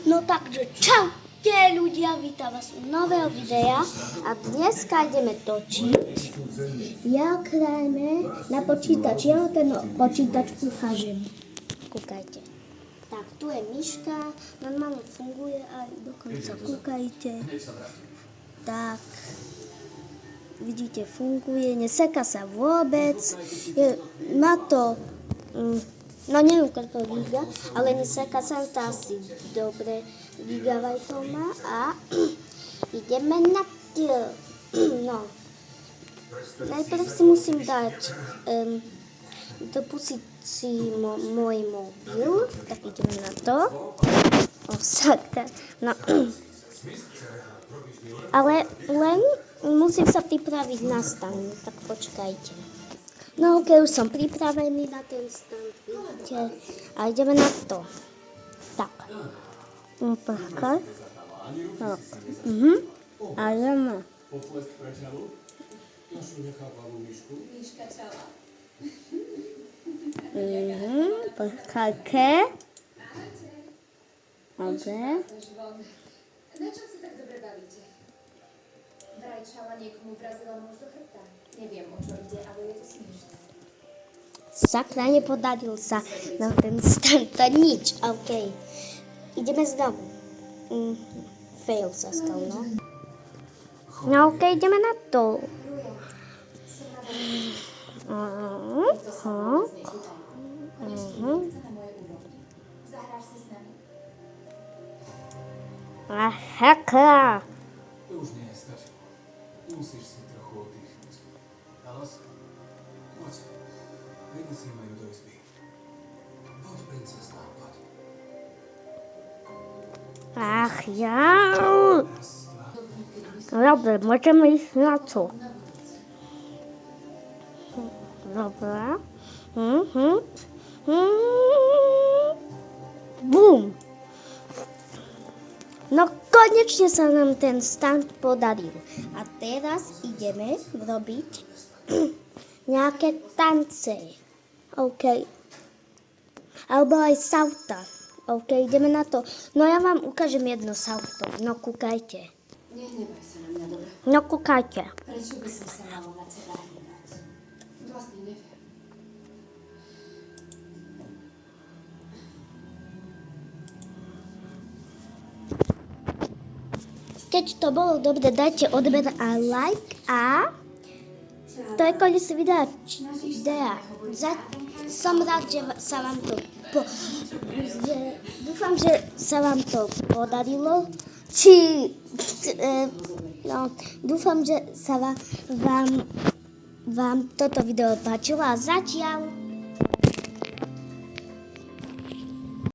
No takže čaute ľudia, vítam vás u nového videa a dneska ideme točiť. Ja krajme na počítač, ja ten počítač ukážem. Kúkajte. Tak, tu je myška, normálne funguje aj dokonca, kúkajte. Tak, vidíte, funguje, neseká sa vôbec, má to... No neviem, koľko giga, ale neseká sa to asi dobre gigabajtov má a ideme na to. No, najprv si musím dať dopustiť si môj mobil, tak ideme na to. Sakra, no. Ale len musím sa pripraviť na stan, tak počkajte. No ok, už som pripravený na ten stand, vidíte, a ideme na to. Tak, počkaj. Tak, a ideme. Počkajte. Dobre. Na čom sa tak dobre bavíte? Vraj čala niekomu vrazila nôž do chrbta. Neviem, o čo ide, ale je to smiešné. Sakra, nepodaril sa na ten stand, to nič, ok. Ideme znovu. Fail sa stal, no. No ok, ideme na to. Ruja, som na veľmi. To sa vôbec nepýtaj. Konečne niekto na moje úrovni. Zahráš si s nami? A sakra. To už nie je stačilo. Musíš si trochu oddychnúť. Alice, poď. Vyniesieme ju do izby. Poď, princezná, poď. Ach ja. Raz, dva. Dobre, môžeme ísť na to. Dobre. Bum. No konečne sa nám ten stand podaril. A teraz ideme robiť nejaké tance. OK. Alebo aj salta. OK, ideme na to. No ja vám ukážem jedno salto. No kúkajte. Nehnevaj sa na mňa, dobre? No kúkajte. Prečo by som sa malo na teba hnevať? Vlastne neviem. Keď to bolo dobre, dajte odber a like a to je koniec videa. Som rád, že sa vám to dúfam, že sa vám to podarilo. Dúfam, že sa vám toto video páčilo a zatiaľ